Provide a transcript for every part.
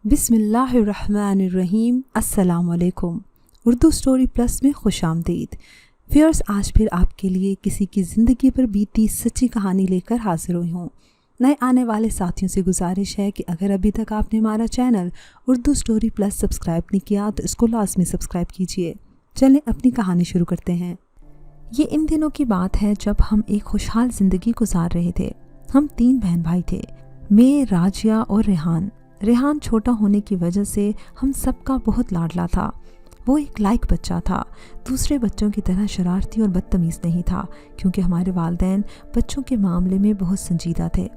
बिस्मिल्लाहिर्रहमानिर्रहीम। अस्सलाम वालेकुम। उर्दू स्टोरी प्लस में खुश आमदीद। व्यूअर्स, आज फिर आपके लिए किसी की ज़िंदगी पर बीती सच्ची कहानी लेकर हाजिर हुई हूँ। नए आने वाले साथियों से गुजारिश है कि अगर अभी तक आपने हमारा channel Urdu story plus subscribe नहीं किया तो इसको लाजमी सब्सक्राइब कीजिए। चलें अपनी कहानी शुरू करते हैं। ये इन दिनों की बात है जब हम एक खुशहाल ज़िंदगी गुजार रहे थे। हम 3 बहन भाई थे, मैं, राजिया और रेहान। रेहान छोटा होने की वजह से हम सबका बहुत लाडला था। वो एक लायक बच्चा था, दूसरे बच्चों की तरह शरारती और बदतमीज़ नहीं था, क्योंकि हमारे वालिदैन बच्चों के मामले में बहुत संजीदा थे।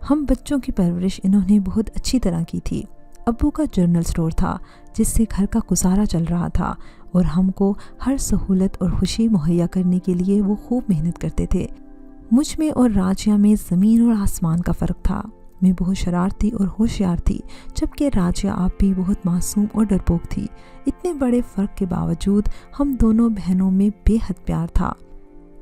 हम बच्चों की परवरिश इन्होंने बहुत अच्छी तरह की थी। अब्बू का जनरल स्टोर था जिससे घर का गुजारा चल रहा था और हमको हर सहूलत और खुशी मुहैया करने के लिए वो खूब मेहनत करते थे। मुझ में और राजिया में ज़मीन और आसमान का फ़र्क था। मैं बहुत शरारती और होशियार थी, जबकि राजिया आप भी बहुत मासूम और डरपोक थी। इतने बड़े फ़र्क के बावजूद हम दोनों बहनों में बेहद प्यार था।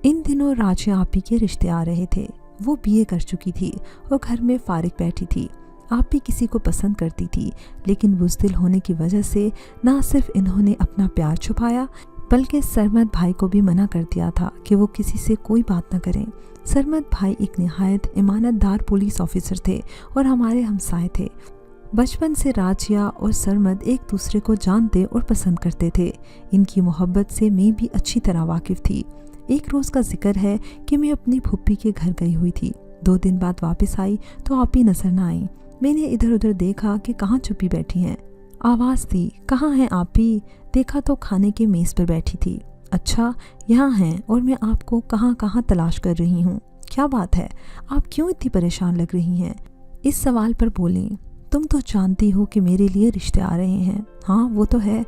इन दिनों राजिया आपी के रिश्ते आ रहे थे। वो बीए कर चुकी थी और घर में फारिग बैठी थी। आप भी किसी को पसंद करती थी, लेकिन बुज़दिल होने की वजह से ना सिर्फ इन्होंने अपना प्यार छुपाया बल्कि सरमद भाई को भी मना कर दिया था कि वो किसी से कोई बात न करें। सरमद भाई एक निहायत ईमानदार पुलिस ऑफिसर थे और हमारे हमसाए थे। बचपन से राजिया और सरमद एक दूसरे को जानते और पसंद करते थे। इनकी मोहब्बत से मैं भी अच्छी तरह वाकिफ़ थी। एक रोज़ का जिक्र है कि मैं अपनी फूफी के घर गई हुई थी। 2 दिन बाद वापस आई तो आप ही नजर न आई। मैंने इधर उधर देखा कि कहाँ छुपी बैठी हैं। आवाज़ दी, कहाँ हैं आप भी? देखा तो खाने के मेज़ पर बैठी थी। अच्छा, यहाँ हैं और मैं आपको कहाँ कहाँ तलाश कर रही हूँ। क्या बात है, आप क्यों इतनी परेशान लग रही हैं? इस सवाल पर बोली, तुम तो जानती हो कि मेरे लिए रिश्ते आ रहे हैं। हाँ, वो तो है।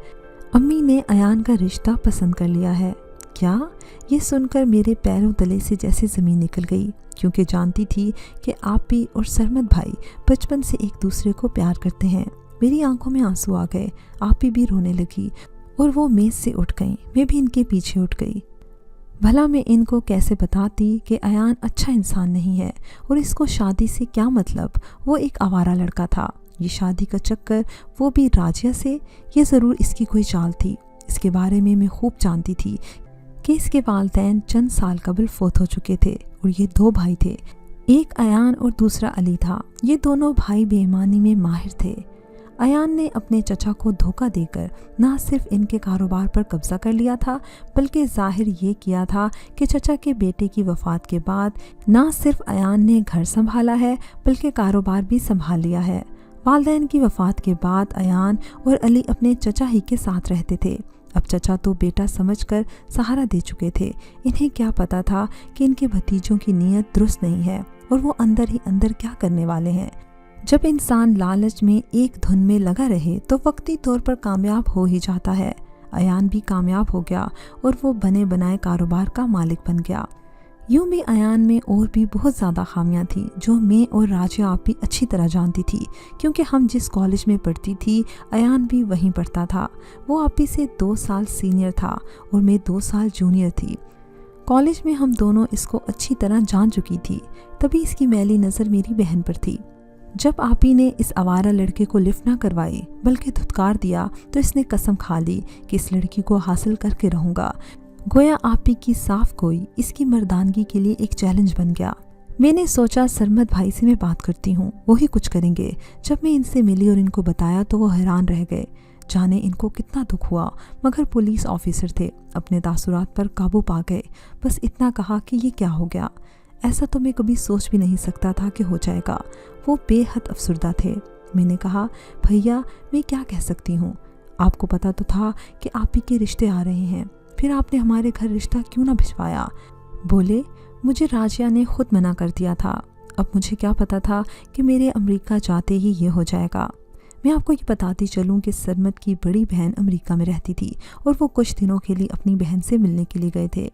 अम्मी ने अयान का रिश्ता पसंद कर लिया है। क्या? ये सुनकर मेरे पैरों तले से जैसे ज़मीन निकल गई, क्योंकि जानती थी कि आपी और सरमद भाई बचपन से एक दूसरे को प्यार करते हैं। मेरी आंखों में आंसू आ गए। आपी भी रोने लगी और वो मेज़ से उठ गई। मैं भी इनके पीछे उठ गई। भला मैं इनको कैसे बताती कि अयान अच्छा इंसान नहीं है और इसको शादी से क्या मतलब। वो एक आवारा लड़का था। ये शादी का चक्कर, वो भी राजिया से, ये ज़रूर इसकी कोई चाल थी। इसके बारे में मैं खूब जानती थी कि इसके वालिदैन चंद साल कबल फौत हो चुके थे और ये 2 भाई थे। एक अयान और दूसरा अली था। ये दोनों भाई बेईमानी में माहिर थे। अयान ने अपने चचा को धोखा देकर ना सिर्फ इनके कारोबार पर कब्जा कर लिया था, बल्कि जाहिर ये किया था कि चचा के बेटे की वफ़ात के बाद ना सिर्फ अयान ने घर संभाला है बल्कि कारोबार भी संभाल लिया है। वालिदैन की वफ़ात के बाद अयान और अली अपने चचा ही के साथ रहते थे। अब चचा तो बेटा समझकर सहारा दे चुके थे। इन्हें क्या पता था कि इनके भतीजों की नीयत दुरुस्त नहीं है और वो अंदर ही अंदर क्या करने वाले हैं। जब इंसान लालच में एक धुन में लगा रहे तो वक्ती तौर पर कामयाब हो ही जाता है। अयान भी कामयाब हो गया और वो बने बनाए कारोबार का मालिक बन गया। यूं भी अयान में और भी बहुत ज़्यादा खामियां थी जो मैं और राजिया आप भी अच्छी तरह जानती थी, क्योंकि हम जिस कॉलेज में पढ़ती थी अयान भी वहीं पढ़ता था। वो आप ही से 2 साल सीनियर था और मैं 2 साल जूनियर थी। कॉलेज में हम दोनों इसको अच्छी तरह जान चुकी थी, तभी इसकी मैली नज़र मेरी बहन पर थी। जब आपी ने इस आवारा लड़के को लिफ्ट ना करवाई बल्कि धुतकार दिया तो इसने कसम खा ली कि इस लड़की को हासिल करके रहूँगा। गोया आपी की साफ गोई इसकी मर्दानगी के लिए एक चैलेंज बन गया। मैंने सोचा सरमद भाई से मैं बात करती हूँ, वही कुछ करेंगे। जब मैं इनसे मिली और इनको बताया तो वो हैरान रह गए। जाने इनको कितना दुख हुआ, मगर पुलिस ऑफिसर थे, अपने तासुरात पर काबू पा गए। बस इतना कहा कि ये क्या हो गया। ऐसा तो मैं कभी सोच भी नहीं सकता था कि हो जाएगा। वो बेहद अफसरदा थे। मैंने कहा, भैया मैं क्या कह सकती हूँ, आपको पता तो था कि आप ही के रिश्ते आ रहे हैं, फिर आपने हमारे घर रिश्ता क्यों ना भिजवाया? बोले, मुझे राजिया ने खुद मना कर दिया था। अब मुझे क्या पता था कि मेरे अमेरिका जाते ही ये हो जाएगा। मैं आपको ये बताती चलूँ कि सरमद की बड़ी बहन अमेरिका में रहती थी और वो कुछ दिनों के लिए अपनी बहन से मिलने के लिए गए थे।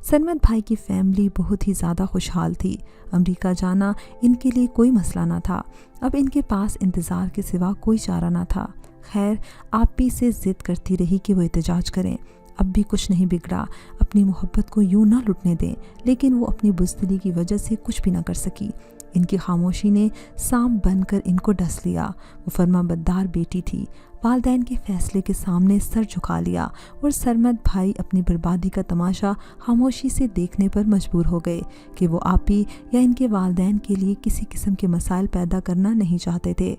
सरमद भाई की फैमिली बहुत ही ज़्यादा खुशहाल थी। अमेरिका जाना इनके लिए कोई मसला ना था। अब इनके पास इंतज़ार के सिवा कोई चारा ना था। खैर, आप भी से ज़िद करती रही कि वो एहतजाज करें। अब भी कुछ नहीं बिगड़ा। अपनी मोहब्बत को यूं ना लुटने दें। लेकिन वो अपनी बुज़दिली की वजह से कुछ भी ना कर सकी। ان کی خاموشی نے سانپ بن کر ان کو ڈس لیا۔ وہ فرمانبردار بیٹی تھی، والدین کے فیصلے کے سامنے سر جھکا لیا، اور سرمد بھائی اپنی بربادی کا تماشا خاموشی سے دیکھنے پر مجبور ہو گئے کہ وہ آپی یا ان کے والدین کے لیے کسی قسم کے مسائل پیدا کرنا نہیں چاہتے تھے۔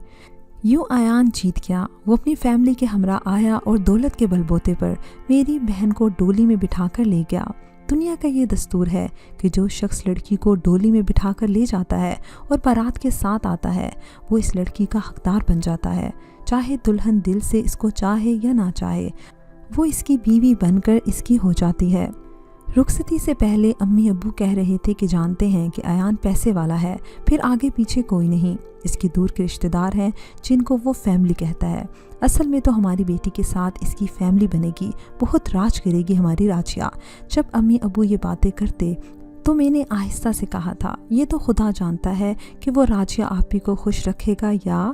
یوں ایان جیت گیا۔ وہ اپنی فیملی کے ہمراہ آیا اور دولت کے بل بوتے پر میری بہن کو ڈولی میں بٹھا کر لے گیا۔ دنیا کا یہ دستور ہے کہ جو شخص لڑکی کو ڈولی میں بٹھا کر لے جاتا ہے اور بارات کے ساتھ آتا ہے، وہ اس لڑکی کا حقدار بن جاتا ہے، چاہے دلہن دل سے اس کو چاہے یا نہ چاہے، وہ اس کی بیوی بن کر اس کی ہو جاتی ہے۔ رخصتی سے پہلے امی ابو کہہ رہے تھے کہ جانتے ہیں کہ ایان پیسے والا ہے، پھر آگے پیچھے کوئی نہیں، اس کی دور کے رشتہ دار ہیں جن کو وہ فیملی کہتا ہے۔ اصل میں تو ہماری بیٹی کے ساتھ اس کی فیملی بنے گی، بہت راج کرے گی ہماری راجیا۔ جب امی ابو یہ باتیں کرتے تو میں نے آہستہ سے کہا تھا، یہ تو خدا جانتا ہے کہ وہ راجیا آپی کو خوش رکھے گا یا…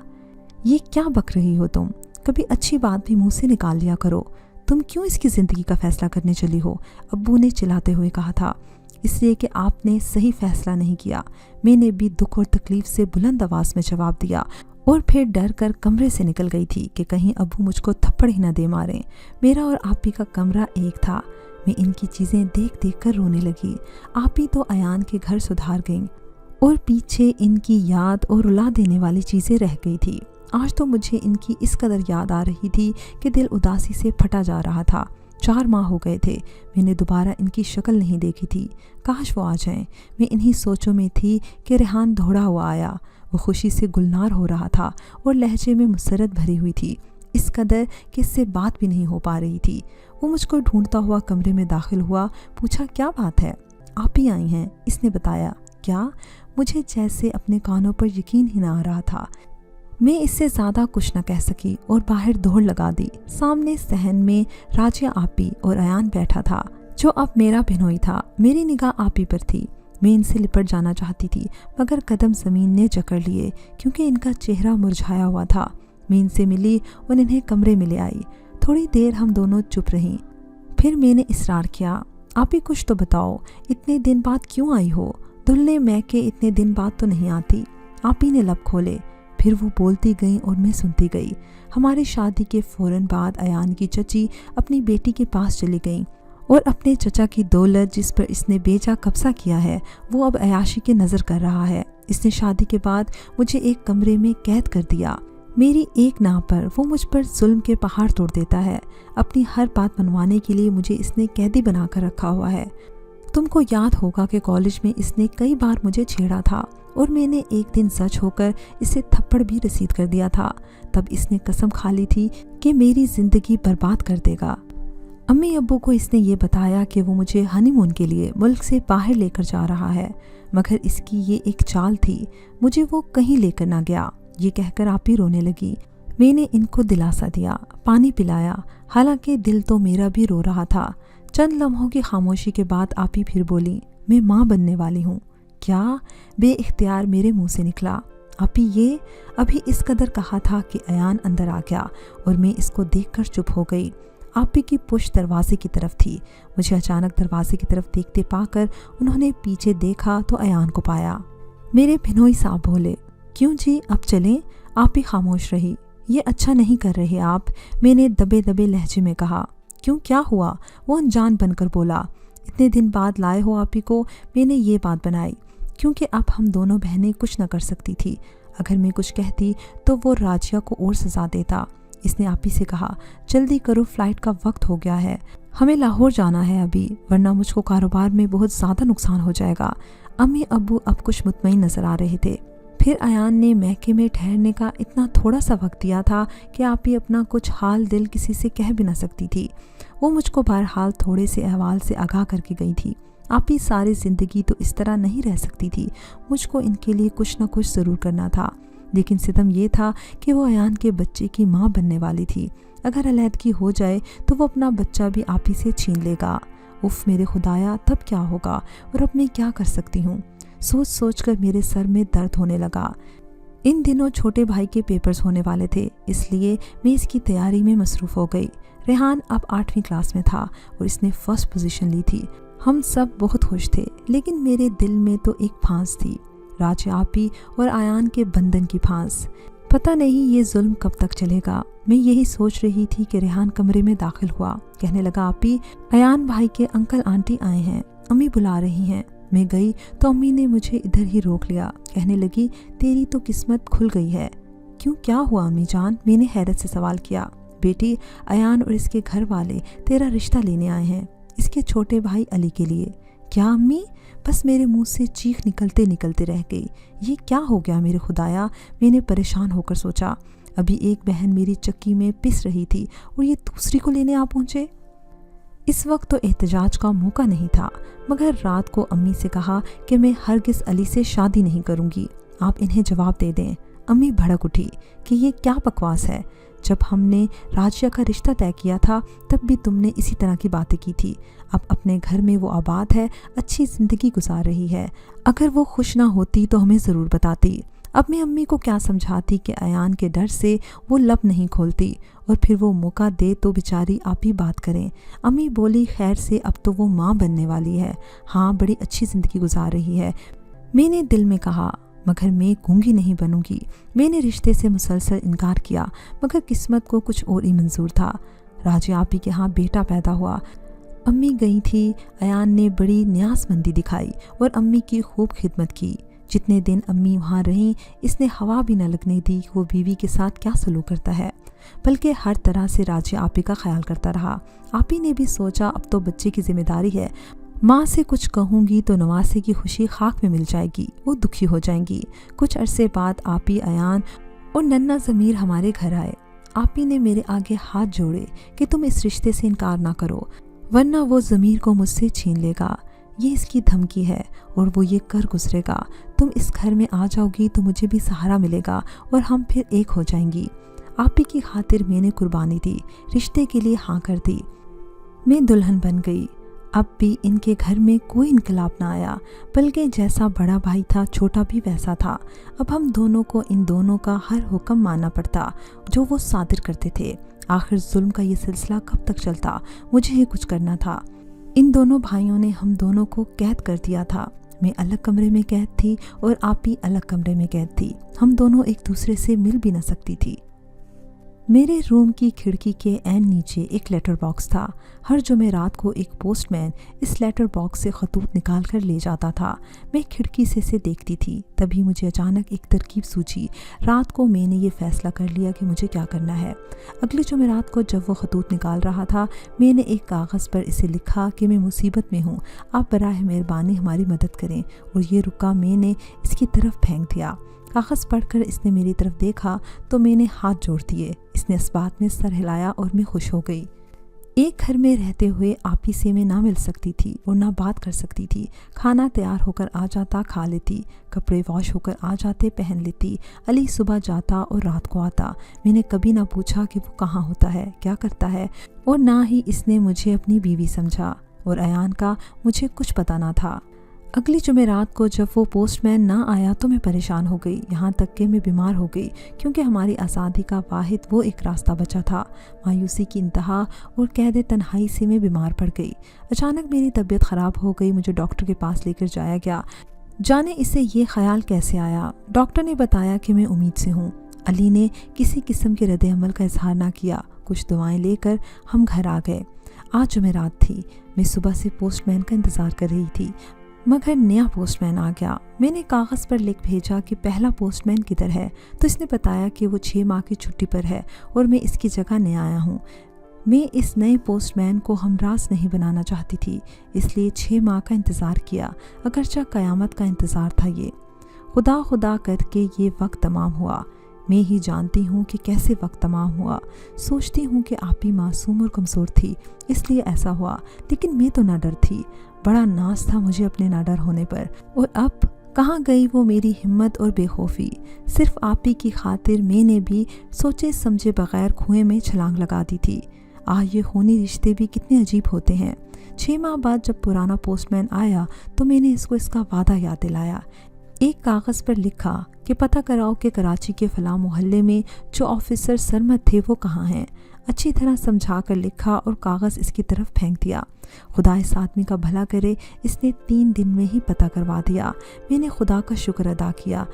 یہ کیا بک رہی ہو تم؟ کبھی اچھی بات بھی منہ سے نکال لیا کرو۔ تم کیوں اس کی زندگی کا فیصلہ کرنے چلی ہو؟ ابو نے چلاتے ہوئے کہا تھا۔ اس لیے کہ آپ نے صحیح فیصلہ نہیں کیا، میں نے بھی دکھ اور تکلیف سے بلند آواز میں جواب دیا، اور پھر ڈر کر کمرے سے نکل گئی تھی کہ کہیں ابو مجھ کو تھپڑ ہی نہ دے ماریں۔ میرا اور آپی کا کمرہ ایک تھا۔ میں ان کی چیزیں دیکھ دیکھ کر رونے لگی۔ آپی تو ایان کے گھر سدھار گئیں اور پیچھے ان کی یاد اور رلا دینے والی چیزیں رہ گئی تھی۔ آج تو مجھے ان کی اس قدر یاد آ رہی تھی کہ دل اداسی سے پھٹا جا رہا تھا۔ 4 ماہ ہو گئے تھے، میں نے دوبارہ ان کی شکل نہیں دیکھی تھی۔ کاش وہ آ جائیں۔ میں انہی سوچوں میں تھی کہ ریحان دوڑا ہوا آیا۔ وہ خوشی سے گلنار ہو رہا تھا اور لہجے میں مسرت بھری ہوئی تھی، اس قدر کہ اس سے بات بھی نہیں ہو پا رہی تھی۔ وہ مجھ کو ڈھونڈتا ہوا کمرے میں داخل ہوا، پوچھا کیا بات ہے؟ آپ ہی آئی ہیں، اس نے بتایا۔ کیا؟ مجھے جیسے اپنے کانوں پر یقین ہی نہ آ رہا تھا۔ میں اس سے زیادہ کچھ نہ کہہ سکی اور باہر دوڑ لگا دی۔ سامنے صحن میں راجیا آپی اور ایان بیٹھا تھا، جو اب میرا بہنوئی تھا۔ میری نگاہ آپی پر تھی۔ میں ان سے لپٹ جانا چاہتی تھی، مگر قدم زمین نے جکڑ لیے کیونکہ ان کا چہرہ مرجھایا ہوا تھا۔ میں ان سے ملی اور انہیں کمرے میں لے آئی۔ تھوڑی دیر ہم دونوں چپ رہیں، پھر میں نے اصرار کیا، آپی کچھ تو بتاؤ، اتنے دن بعد کیوں آئی ہو؟ دلہنے میں کہ اتنے دن بعد تو نہیں آتی۔ آپی نے لب کھولے، پھر وہ بولتی گئیں اور میں سنتی گئی۔ ہماری شادی کے فوراً بعد ایان کی چچی اپنی بیٹی کے پاس چلی گئیں اور اپنے چچا کی دولت جس پر اس نے بے جا قبضہ کیا ہے، وہ اب عیاشی کے نظر کر رہا ہے۔ اس نے شادی کے بعد مجھے ایک کمرے میں قید کر دیا۔ میری ایک نا پر وہ مجھ پر ظلم کے پہاڑ توڑ دیتا ہے۔ اپنی ہر بات منوانے کے لیے مجھے اس نے قیدی بنا کر رکھا ہوا ہے۔ تم کو یاد ہوگا کہ کالج میں اس نے کئی بار مجھے چھیڑا تھا اور میں نے ایک دن سچ ہو کر اسے تھپڑ بھی رسید کر دیا تھا۔ تب اس نے قسم کھا لی تھی کہ میری زندگی برباد کر دے گا۔ امی ابو کو اس نے یہ بتایا کہ وہ مجھے ہنی مون کے لیے ملک سے باہر لے کر جا رہا ہے، مگر اس کی یہ ایک چال تھی، مجھے وہ کہیں لے کر نہ گیا۔ یہ کہہ کر آپی رونے لگی۔ میں نے ان کو دلاسا دیا، پانی پلایا، حالانکہ دل تو میرا بھی رو رہا تھا۔ چند لمحوں کی خاموشی کے بعد آپی پھر بولی، میں ماں بننے والی ہوں۔ کیا؟ بے اختیار میرے منہ سے نکلا۔ آپی یہ ابھی اس قدر کہا تھا کہ ایان اندر آ گیا اور میں اس کو دیکھ کر چپ ہو گئی۔ آپی کی پشت دروازے کی طرف تھی۔ مجھے اچانک دروازے کی طرف دیکھتے پا کر انہوں نے پیچھے دیکھا تو ایان کو پایا۔ میرے بہنوئی صاحب بولے، کیوں جی اب چلیں؟ آپی خاموش رہی۔ یہ اچھا نہیں کر رہے آپ، میں نے دبے دبے لہجے میں کہا۔ کیوں کیا ہوا؟ وہ انجان بن کر بولا، اتنے دن بعد لائے ہو آپی کو۔ میں نے یہ بات بنائی کیونکہ اب ہم دونوں بہنیں کچھ نہ کر سکتی تھی۔ اگر میں کچھ کہتی تو وہ راجیا کو اور سزا دیتا۔ اس نے آپی سے کہا، جلدی کرو، فلائٹ کا وقت ہو گیا ہے، ہمیں لاہور جانا ہے ابھی، ورنہ مجھ کو کاروبار میں بہت زیادہ نقصان ہو جائے گا۔ امی ابو اب کچھ مطمئن نظر آ رہے تھے۔ پھر ایان نے میکے میں ٹھہرنے کا اتنا تھوڑا سا وقت دیا تھا کہ آپی اپنا کچھ حال دل کسی سے کہہ بھی نہ سکتی تھی۔ وہ مجھ کو بہرحال تھوڑے سے احوال سے آگاہ کر کے گئی تھی۔ آپی ساری زندگی تو اس طرح نہیں رہ سکتی تھی، مجھ کو ان کے لیے کچھ نہ کچھ ضرور کرنا تھا۔ لیکن ستم یہ تھا کہ وہ ایان کے بچے کی ماں بننے والی تھی۔ اگر علیحدگی ہو جائے تو وہ اپنا بچہ بھی آپی سے چھین لے گا۔ اف میرے خدایا، تب کیا ہوگا اور اب میں کیا کر سکتی ہوں؟ سوچ سوچ کر میرے سر میں درد ہونے لگا۔ ان دنوں چھوٹے بھائی کے پیپرز ہونے والے تھے، اس لیے میں اس کی تیاری میں مصروف ہو گئی۔ ریحان اب 8ویں کلاس میں تھا اور اس نے فرسٹ پوزیشن لی تھی۔ ہم سب بہت خوش تھے، لیکن میرے دل میں تو ایک پھانس تھی۔ राज आपी और आयान के बंधन की फांस। पता नहीं ये जुल्म कब तक चलेगा। मैं यही सोच रही थी कि रेहान कमरे में दाखिल हुआ। कहने लगा, आपी, अयान भाई के अंकल आंटी आए हैं, अम्मी बुला रही हैं। मैं गई तो अम्मी ने मुझे इधर ही रोक लिया। कहने लगी, तेरी तो किस्मत खुल गई है। क्यों, क्या हुआ अम्मी जान? मैंने हैरत से सवाल किया। बेटी, अयान और इसके घर वाले तेरा रिश्ता लेने आए हैं, इसके छोटे भाई अली के लिए। क्या अम्मी? बस मेरे मुंह से चीख निकलते निकलते रह गई। ये क्या हो गया मेरे खुदाया? मैंने परेशान होकर सोचा। अभी एक बहन मेरी चक्की में पिस रही थी और ये दूसरी को लेने आ पहुंचे। इस वक्त तो एहतजाज का मौका नहीं था, मगर रात को अम्मी से कहा कि मैं हरगिज़ अली से शादी नहीं करूंगी, आप इन्हें जवाब दे दें। अम्मी भड़क उठी कि ये क्या बकवास है। जब हमने राजिया का रिश्ता तय किया था तब भी तुमने इसी तरह की बातें की थी। अब अपने घर में वो आबाद है, अच्छी ज़िंदगी गुजार रही है। अगर वो खुश ना होती तो हमें ज़रूर बताती। अब मैं अम्मी को क्या समझाती कि अयान के डर से वो लब नहीं खोलती, और फिर वो मौका दे तो बेचारी आप ही बात करें। अम्मी बोली, खैर से अब तो वो माँ बनने वाली है, हाँ बड़ी अच्छी ज़िंदगी गुजार रही है। मैंने दिल में कहा, मगर मैं गूंगी नहीं बनूंगी। मैंने रिश्ते से मुसलसल इनकार किया, मगर किस्मत को कुछ और ही मंजूर था। राजी आपी के यहाँ बेटा पैदा हुआ। अम्मी गई थी, अयान ने बड़ी न्यासमंदी दिखाई और अम्मी की खूब खिदमत की। जितने दिन अम्मी वहाँ रहीं, इसने हवा भी न लगने दी कि वो बीवी के साथ क्या सलूक करता है, बल्कि हर तरह से राजी आपी का ख्याल करता रहा। आपी ने भी सोचा अब तो बच्चे की जिम्मेदारी है, माँ से कुछ कहूँगी तो नवासे की खुशी खाक में मिल जाएगी, वो दुखी हो जाएंगी। कुछ अरसे बाद आपी, अयान और नन्ना ज़मीर हमारे घर आए। आपी ने मेरे आगे हाथ जोड़े कि तुम इस रिश्ते से इनकार ना करो, वरना वो ज़मीर को मुझसे छीन लेगा। ये इसकी धमकी है और वो ये कर गुजरेगा। तुम इस घर में आ जाओगी तो मुझे भी सहारा मिलेगा और हम फिर एक हो जाएंगी। आपी की खातिर मैंने कुर्बानी दी, रिश्ते के लिए हाँ कर दी। मैं दुल्हन बन गई। अब भी इनके घर में कोई इनकलाब ना आया, बल्कि जैसा बड़ा भाई था छोटा भी वैसा था। अब हम दोनों को इन दोनों का हर हुक्म मानना पड़ता जो वो सादिर करते थे। आखिर जुल्म का ये सिलसिला कब तक चलता? मुझे ही कुछ करना था। इन दोनों भाइयों ने हम दोनों को कैद कर दिया था। मैं अलग कमरे में कैद थी और आपी अलग कमरे में कैद थी। हम दोनों एक दूसरे से मिल भी न सकती थी। मेरे रूम की खिड़की के ऐन नीचे एक लेटर बॉक्स था। हर जुमेरात को एक पोस्टमैन इस लेटर बॉक्स से खतूत निकाल कर ले जाता था। मैं खिड़की से इसे देखती थी। तभी मुझे अचानक एक तरकीब सूझी। रात को मैंने ये फ़ैसला कर लिया कि मुझे क्या करना है। अगले जुमेरात को जब वो खतूत निकाल रहा था, मैंने एक कागज़ पर इसे लिखा कि मैं मुसीबत में हूँ, आप बराह मेहरबानी हमारी मदद करें। और ये रुका मैंने इसकी तरफ फेंक दिया। कागज़ पढ़कर इसने मेरी तरफ देखा तो मैंने हाथ जोड़ दिए। इसने इस बात में सर हिलाया और मैं खुश हो गई। एक घर में रहते हुए आपी से मैं ना मिल सकती थी और ना बात कर सकती थी। खाना तैयार होकर आ जाता, खा लेती। कपड़े वॉश होकर आ जाते, पहन लेती। अली सुबह जाता और रात को आता। मैंने कभी ना पूछा कि वो कहाँ होता है, क्या करता है, और ना ही इसने मुझे अपनी बीवी समझा। और अयान का मुझे कुछ पता ना था। अगली जुमेरात को जब वो पोस्टमैन ना आया तो मैं परेशान हो गई, यहाँ तक कि मैं बीमार हो गई, क्योंकि हमारी आज़ादी का वाहिद वो एक रास्ता बचा था। मायूसी की इंतहा और कैद तन्हाई से मैं बीमार पड़ गई। अचानक मेरी तबीयत ख़राब हो गई। मुझे डॉक्टर के पास लेकर जाया गया। जाने इसे ये ख्याल कैसे आया। डॉक्टर ने बताया कि मैं उम्मीद से हूँ। अली ने किसी किस्म के रद्द अमल का इजहार ना किया। कुछ दवाएँ लेकर हम घर आ गए। आज जुमेरात थी। मैं सुबह से पोस्टमैन का इंतज़ार कर रही थी, मगर नया पोस्टमैन आ गया। मैंने कागज़ पर लिख भेजा कि पहला पोस्टमैन किधर है, तो इसने बताया कि वो 6 माह की छुट्टी पर है और मैं इसकी जगह नया आया हूँ। मैं इस नए पोस्टमैन को हमराज नहीं बनाना चाहती थी, इसलिए 6 माह का इंतज़ार किया। अगरचा क़यामत का इंतज़ार था ये। खुदा खुदा करके ये वक्त तमाम हुआ। मैं ही जानती हूँ कि कैसे वक्त तमाम हुआ। सोचती हूँ कि आप ही मासूम और कमज़ोर थी, इसलिए ऐसा हुआ, लेकिन मैं तो ना डर थी। बड़ा नाज था मुझे अपने ना डर होने पर। और अब कहाँ गई वो मेरी हिम्मत और बेखौफी। सिर्फ आप ही की खातिर मैंने भी सोचे समझे बगैर कुएं में छलांग लगा दी थी। ये खूनी रिश्ते भी कितने अजीब होते हैं। 6 माह बाद जब पुराना पोस्टमैन आया तो मैंने इसको इसका वादा याद दिलाया। एक कागज़ पर लिखा कि पता कराओ कि कराची के फ़लाँ मोहल्ले में जो ऑफिसर सरमद थे वो कहाँ हैं। अच्छी तरह समझा कर लिखा और कागज़ इसकी तरफ फेंक दिया। खुदा इस आदमी का भला करे, इसने 3 दिन में ही पता करवा दिया। मैंने खुदा का शुक्र अदा किया।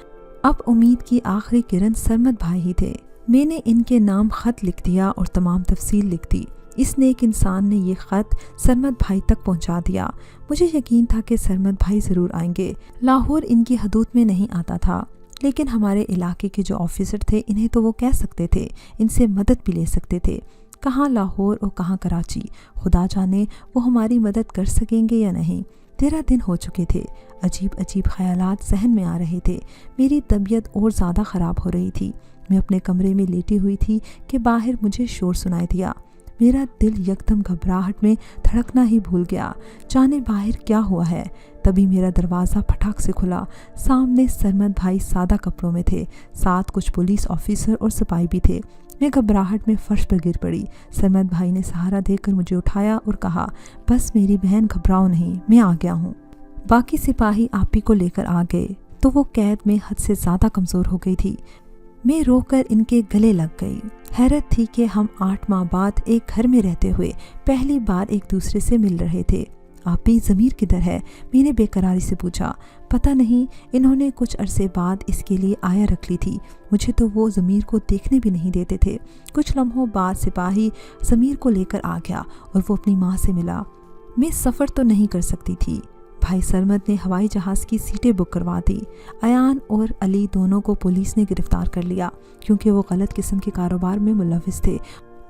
अब उम्मीद की आखिरी किरण सरमद भाई ही थे। मैंने इनके नाम ख़त लिख दिया और तमाम तफसील लिख दी। इस नेक इंसान ने ये ख़त सरमद भाई तक पहुंचा दिया। मुझे यकीन था कि सरमद भाई ज़रूर आएंगे। लाहौर इनकी हदूद में नहीं आता था, लेकिन हमारे इलाके के जो ऑफिसर थे इन्हें तो वो कह सकते थे, इनसे मदद भी ले सकते थे। कहाँ लाहौर और कहाँ कराची, खुदा जाने वो हमारी मदद कर सकेंगे या नहीं। 13 दिन हो चुके थे। अजीब अजीब ख्यालात जहन में आ रहे थे। मेरी तबीयत और ज़्यादा ख़राब हो रही थी। मैं अपने कमरे में लेटी हुई थी कि बाहर मुझे शोर सुनाई दिया। मेरा दिल यकदम घबराहट में धड़कना ही भूल गया, जाने बाहर क्या हुआ है। तभी मेरा दरवाज़ा फटाक से खुला। सामने सरमद भाई सादा कपड़ों में थे, साथ कुछ पुलिस ऑफिसर और सिपाही भी थे। मैं घबराहट में फर्श पर गिर पड़ी। सरमद भाई ने सहारा देकर मुझे उठाया और कहा, बस मेरी बहन, घबराओ नहीं, मैं आ गया हूँ। बाकी सिपाही आपी को लेकर आ गए तो वो कैद में हद से ज़्यादा कमज़ोर हो गई थी। मैं रोकर इनके गले लग गई। हैरत थी कि हम 8 माह बाद एक घर में रहते हुए पहली बार एक दूसरे से मिल रहे थे। आपी, ज़मीर किधर है? मैंने बेकरारी से पूछा। पता नहीं, इन्होंने कुछ अरसे बाद इसके लिए आया रख ली थी। मुझे तो वो ज़मीर को देखने भी नहीं देते थे। कुछ लम्हों बाद सिपाही ज़मीर को लेकर आ गया और वो अपनी माँ से मिला। मैं सफ़र तो नहीं कर सकती थी। भाई सरमद ने हवाई जहाज़ की सीटें बुक करवा दी। अयान और अली दोनों को पुलिस ने गिरफ्तार कर लिया क्योंकि वो गलत किस्म के कारोबार में मुलविस थे,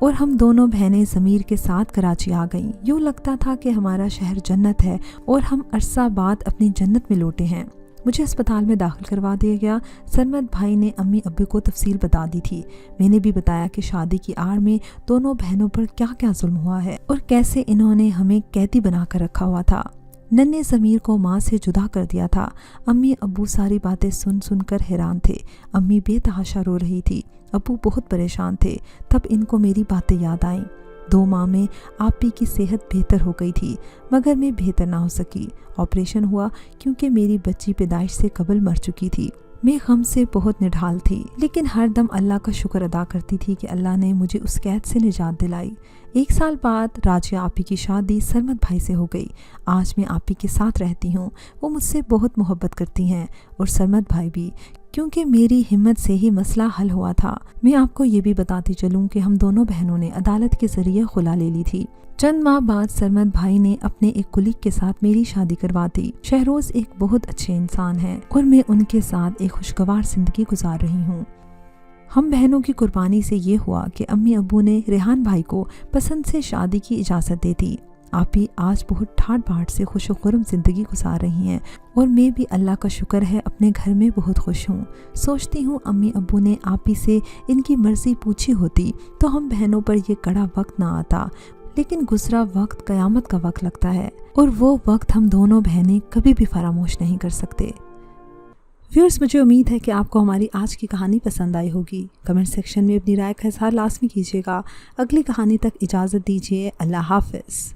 और हम दोनों बहनें ज़मीर के साथ कराची आ गईं। यूँ लगता था कि हमारा शहर जन्नत है और हम अरसा बाद अपनी जन्नत में लौटे हैं। मुझे अस्पताल में दाखिल करवा दिया गया। सरमद भाई ने अम्मी अब्बू को तफसील बता दी थी। मैंने भी बताया कि शादी की आड़ में दोनों बहनों पर क्या क्या जुल्म हुआ है और कैसे इन्होंने हमें कैदी बना कर रखा हुआ था। नन्हे ज़मीर को माँ से जुदा कर दिया था। अम्मी अब्बू सारी बातें सुन सुनकर हैरान थे। अम्मी बेतहाशा रो रही थी। अब्बू बहुत परेशान थे। तब इनको मेरी बातें याद आईं। 2 माह में आपी की सेहत बेहतर हो गई थी, मगर मैं बेहतर ना हो सकी। ऑपरेशन हुआ क्योंकि मेरी बच्ची पैदाइश से कबल मर चुकी थी। मैं गम से बहुत निढाल थी, लेकिन हर दम अल्लाह का शुक्र अदा करती थी कि अल्लाह ने मुझे उस कैद से निजात दिलाई। 1 साल बाद राजिया आपी की शादी सरमद भाई से हो गई। आज मैं आपी के साथ रहती हूँ। वो मुझसे बहुत मोहब्बत करती हैं और सरमद भाई भी, क्योंकि मेरी हिम्मत से ही मसला हल हुआ था। मैं आपको ये भी बताती चलूँ कि हम दोनों बहनों ने अदालत के ज़रिए खुला ले ली थी। चंद माह बाद सरमद भाई ने अपने एक कुलीग के साथ मेरी शादी करवा दी। शहरोज एक बहुत अच्छे इंसान हैं और मैं उनके साथ एक खुशगवार जिंदगी गुजार रही हूँ। हम बहनों की कुर्बानी से ये हुआ कि अम्मी अब्बू ने रेहान भाई को पसंद से शादी की इजाज़त दे दी। आप भी आज बहुत ठाट बाट से खुश खुर्म ज़िंदगी गुजार रही हैं और मैं भी अल्लाह का शुक्र है अपने घर में बहुत खुश हूँ। सोचती हूँ अम्मी अब्बू ने आप ही से इनकी मर्ज़ी पूछी होती तो हम बहनों पर यह कड़ा वक्त ना आता, लेकिन गुजरा वक्त क़यामत का वक्त लगता है और वो वक्त हम दोनों बहनें कभी भी फरामोश नहीं कर सकते। व्यूअर्स, मुझे उम्मीद है कि आपको हमारी आज की कहानी पसंद आई होगी। कमेंट सेक्शन में अपनी राय का इज़हार लाजमी कीजिएगा। अगली कहानी तक इजाज़त दीजिए। अल्लाह हाफ़िज़।